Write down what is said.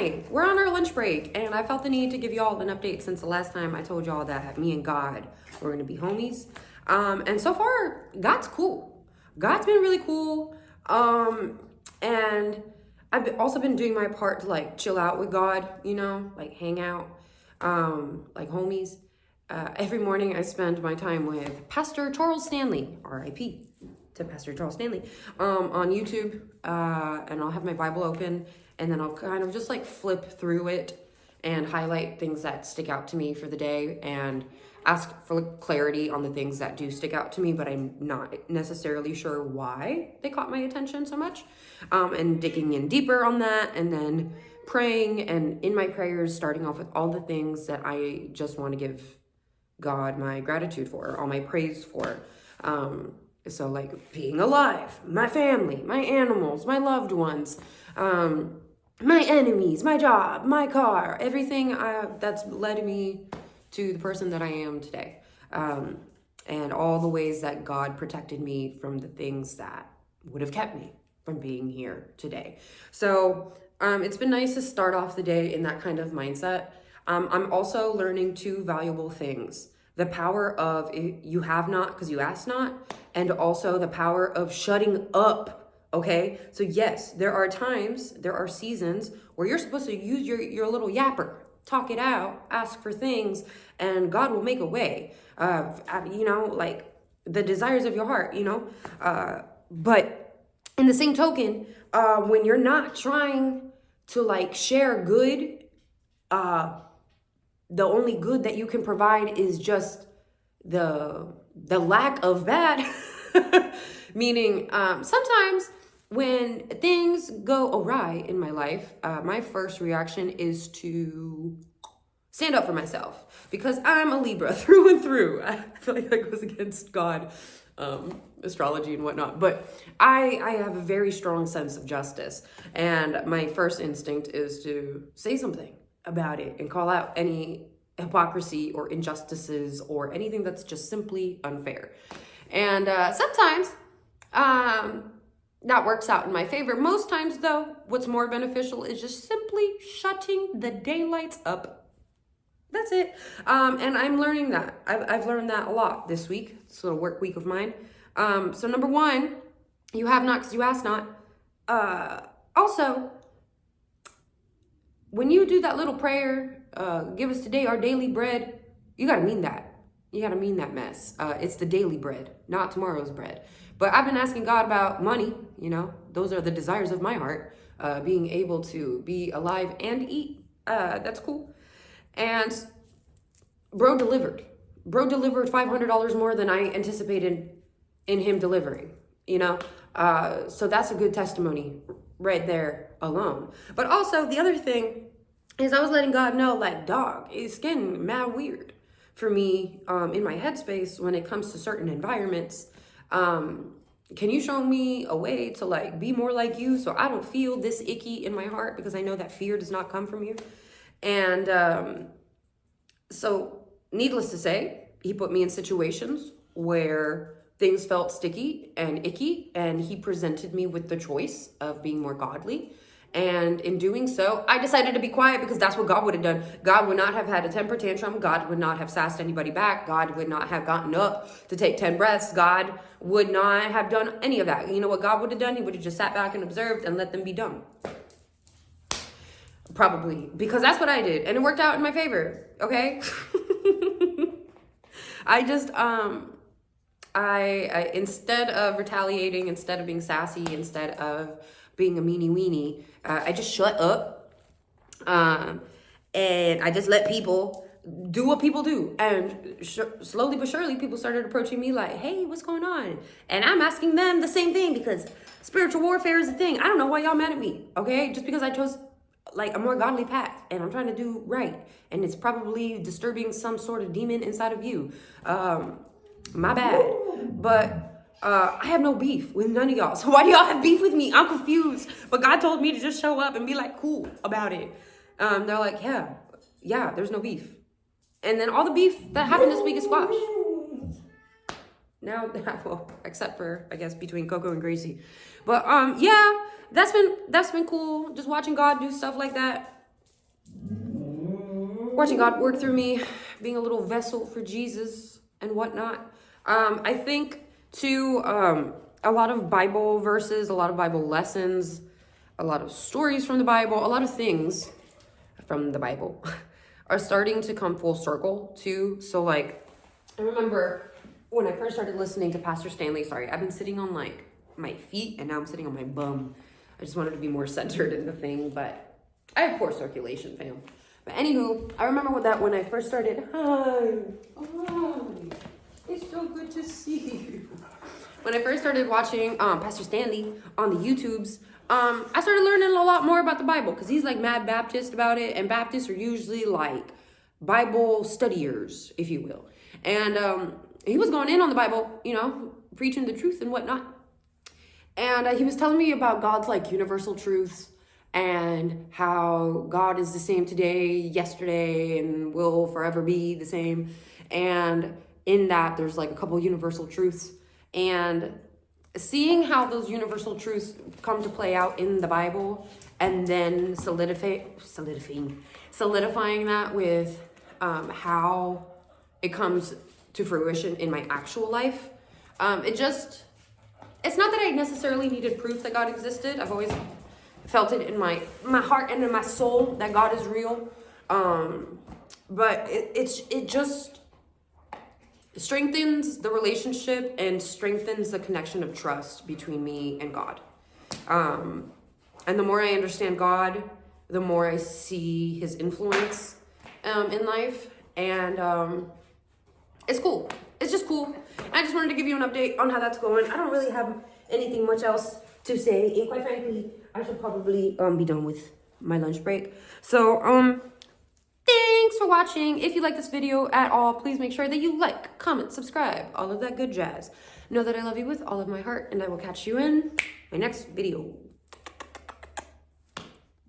Hi, we're on our lunch break, and I felt the need to give y'all an update since the last time I told y'all that me and God were gonna be homies. And so far, God's cool. God's been really cool. And also been doing my part to like chill out with God, you know, like hang out, like homies. Every morning I spend my time with Pastor Charles Stanley, RIP to Pastor Charles Stanley, on YouTube, and I'll have my Bible open, and then I'll kind of just like flip through it and highlight things that stick out to me for the day and ask for clarity on the things that do stick out to me, but I'm not necessarily sure why they caught my attention so much, and digging in deeper on that, and then praying, and in my prayers starting off with all the things that I just want to give God my gratitude for, all my praise for. So like being alive, my family, my animals, my loved ones, my enemies, my job, my car, everything that's led me to the person that I am today. And all the ways that God protected me from the things that would have kept me from being here today. So it's been nice to start off the day in that kind of mindset. I'm also learning two valuable things: the power of you have not because you ask not, and also the power of shutting up. Okay, so yes, there are times, there are seasons where you're supposed to use your little yapper, talk it out, ask for things, and God will make a way. You know, like the desires of your heart, you know. But in the same token, when you're not trying to like share good, the only good that you can provide is just the lack of bad. Meaning, sometimes when things go awry in my life, my first reaction is to stand up for myself, because I'm a Libra through and through. I feel like that goes against God, astrology and whatnot, but I have a very strong sense of justice, and my first instinct is to say something about it and call out any hypocrisy or injustices or anything that's just simply unfair. And sometimes that works out in my favor. Most times, though, what's more beneficial is just simply shutting the daylights up. That's it. And I'm learning that. I've learned that a lot this week. This little work week of mine. So number one, you have not because you ask not. Also, when you do that little prayer, give us today our daily bread, you gotta mean that. You gotta mean that mess. It's the daily bread, not tomorrow's bread. But I've been asking God about money, you know, those are the desires of my heart, being able to be alive and eat. That's cool. And bro delivered. Bro delivered $500 more than I anticipated in him delivering, you know? So that's a good testimony right there alone. But also the other thing is I was letting God know, like, dog, it's getting mad weird for me in my headspace when it comes to certain environments. Can you show me a way to like be more like you so I don't feel this icky in my heart, because I know that fear does not come from you. And so needless to say, he put me in situations where things felt sticky and icky, and he presented me with the choice of being more godly. And in doing so, I decided to be quiet, because that's what God would have done. God would not have had a temper tantrum. God would not have sassed anybody back. God would not have gotten up to take 10 breaths. God would not have done any of that. You know what God would have done? He would have just sat back and observed and let them be dumb. Probably, because that's what I did. And it worked out in my favor, okay? I just, I instead of retaliating, instead of being sassy, instead of being a meanie weenie, I just shut up, and I just let people do what people do. And slowly but surely, people started approaching me like, hey, what's going on? And I'm asking them the same thing, because spiritual warfare is a thing. I don't know why y'all mad at me, okay? Just because I chose like a more godly path and I'm trying to do right, and it's probably disturbing some sort of demon inside of you. My bad. But I have no beef with none of y'all. So why do y'all have beef with me? I'm confused. But God told me to just show up and be like cool about it. They're like, yeah, there's no beef. And then all the beef that happened this week is squashed. Now, well, except for, I guess, between Coco and Gracie. But yeah, that's been cool. Just watching God do stuff like that. watching God work through me, being a little vessel for Jesus and whatnot. I think too, a lot of Bible verses, a lot of Bible lessons, a lot of stories from the Bible, a lot of things from the Bible are starting to come full circle too. So like, I remember when I first started listening to Pastor Stanley, sorry, I've been sitting on like my feet and now I'm sitting on my bum. I just wanted to be more centered in the thing, but I have poor circulation, fam. But anywho, I remember when I first started, hi, it's so good to see you. When I first started watching Pastor Stanley on the YouTubes, I started learning a lot more about the Bible because he's like mad Baptist about it, and Baptists are usually like Bible studiers, if you will. And he was going in on the Bible, you know, preaching the truth and whatnot. And he was telling me about God's like universal truths and how God is the same today, yesterday, and will forever be the same. And in that, there's like a couple universal truths. And seeing how those universal truths come to play out in the Bible and then solidifying that with how it comes to fruition in my actual life. It's not that I necessarily needed proof that God existed. I've always felt it in my heart and in my soul that God is real. But it just strengthens the relationship and strengthens the connection of trust between me and God. And the more I understand God, the more I see his influence in life. And it's cool. It's just cool. I just wanted to give you an update on how that's going. I don't really have anything much else to say. And quite frankly, I should probably be done with my lunch break. So, thanks for watching. If you like this video at all, please make sure that you like, comment, subscribe, all of that good jazz. Know that I love you with all of my heart, and I will catch you in my next video.